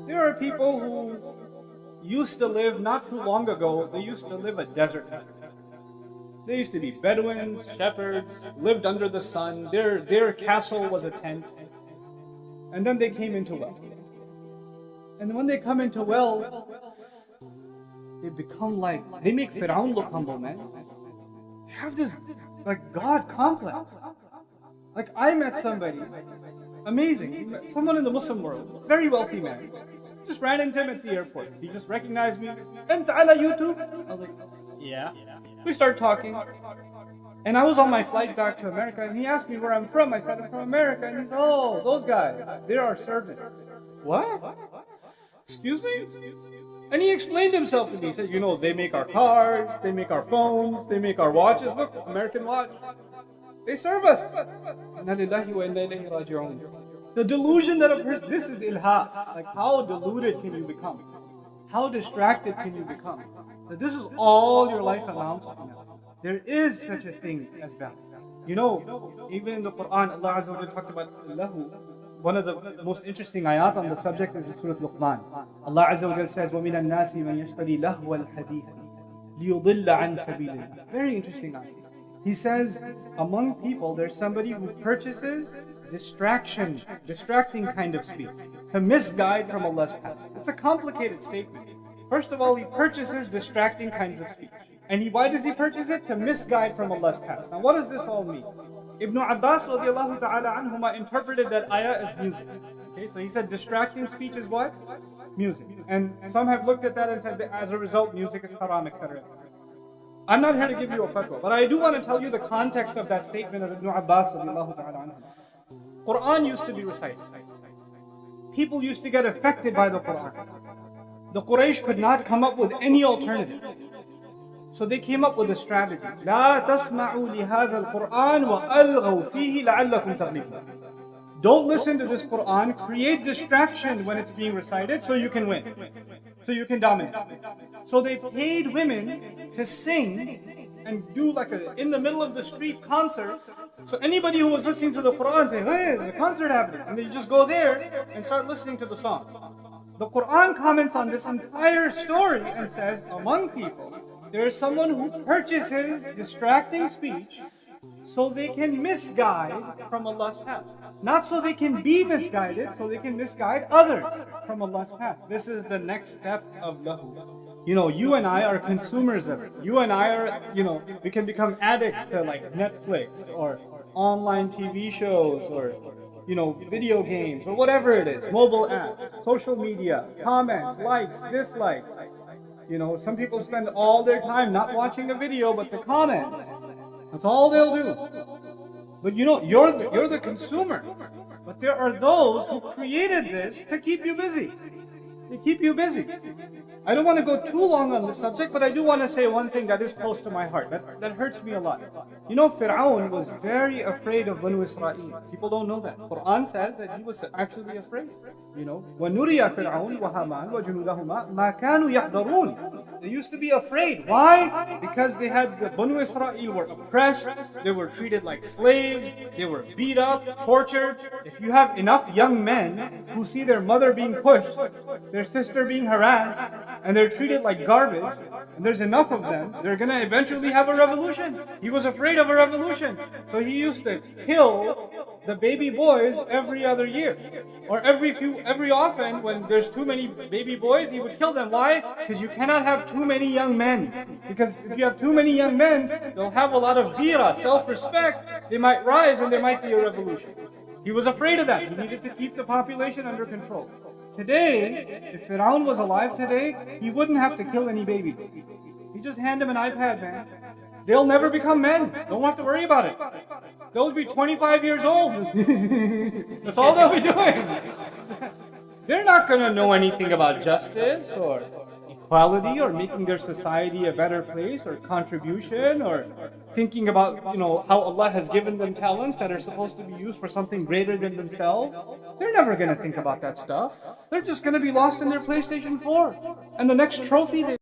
There are people who used to live not too long ago, they used to live a desert life. They used to be Bedouins, shepherds, lived under the sun. Their castle was a tent. And then they came into wealth. And when they come into wealth, they become like, they make Fir'aun look humble, man. They have this, like, God complex. Like, I met somebody, amazing, someone in the Muslim world, very wealthy man. Just ran into him at the airport. He just recognized me. And ala YouTube? I was like, yeah. We started talking. And I was on my flight back to America, and he asked me where I'm from. I said, I'm from America. And he said, oh, those guys, they're our servants. What? Excuse me? And he explained himself to me. He said, you know, they make our cars, they make our phones, they make our watches. Look, American watch. They serve us. The delusion that a person, this is ilha. Like, how deluded can you become? How distracted can you become? That this is all your life amounts to now. There is such a thing as value. You know, even in the Quran, Allah Azza wa Jalla talked about lahu. One of the most interesting ayat on the subject is Surah Luqman. Allah Azza wa Jalla says, وَمِنَ النَّاسِ مَنْ يَشْتَرِي لَهْوَ الْحَدِيثِ لِيُضِلَّ عَنْ سَبِيلِ اللَّهِ. Very interesting ayat. He says, among people, there's somebody who purchases distracting kind of speech, to misguide from Allah's path. It's a complicated statement. First of all, he purchases distracting kinds of speech. And why does he purchase it? To misguide from Allah's path. Now what does this all mean? Ibn Abbas radiallahu ta'ala anhuma interpreted that ayah as music. Okay, so he said distracting speech is what? Music. And some have looked at that and said that as a result music is haram, etc. I'm not here to give you a fatwa, but I do want to tell you the context of that statement of Ibn Abbas radiallahu ta'ala anhuma. Quran used to be recited. People used to get affected by the Quran. The Quraysh could not come up with any alternative. So they came up with a strategy. لا تسمعوا لهذا القرآن وألغوا فيه لعلكم تغلبون. Don't listen to this Quran. Create distraction when it's being recited so you can win. So you can dominate. So they paid women to sing and do like a in the middle of the street concert. So anybody who was listening to the Quran say, hey, there's a concert happening. And they just go there and start listening to the songs. The Quran comments on this entire story and says, among people, there is someone who purchases distracting speech so they can misguide from Allah's path. Not so they can be misguided, so they can misguide others from Allah's path. This is the next step of lahu. You know, you and I are consumers of it. You and I are, you know, we can become addicts to like Netflix or online TV shows or, you know, video games or whatever it is. Mobile apps, social media, comments, likes, dislikes. You know, some people spend all their time not watching a video, but the comments. That's all they'll do. But you know, you're the consumer. But there are those who created this to keep you busy. They keep you busy. I don't want to go too long on this subject, but I do want to say one thing that is close to my heart. That hurts me a lot. You know, Fir'aun was very afraid of Banu Israel. People don't know that. Quran says that he was actually afraid. You know, وَنُرِيَ فِرْعَوْنِ وَهَامَانَ وَجُنُودَهُمَا مَا كَانُوا يَحْذَرُونَ. They used to be afraid. Why? Because they had the Banu Israel were oppressed. They were treated like slaves. They were beat up, tortured. If you have enough young men who see their mother being pushed, their sister being harassed, and they're treated like garbage, and there's enough of them, they're gonna eventually have a revolution. He was afraid of a revolution. So he used to kill the baby boys every other year. Or every often when there's too many baby boys, he would kill them. Why? Because you cannot have too many young men. Because if you have too many young men, they'll have a lot of ghira, self-respect. They might rise and there might be a revolution. He was afraid of that. He needed to keep the population under control. Today, if Fir'aun was alive today, he wouldn't have to kill any babies. He just hand them an iPad, man. They'll never become men. Don't have to worry about it. They'll be 25 years old. That's all they'll be doing. They're not going to know anything about justice or equality or making their society a better place or contribution or thinking about, you know, how Allah has given them talents that are supposed to be used for something greater than themselves. They're never going to think about that stuff. They're just going to be lost in their PlayStation 4. And the next trophy they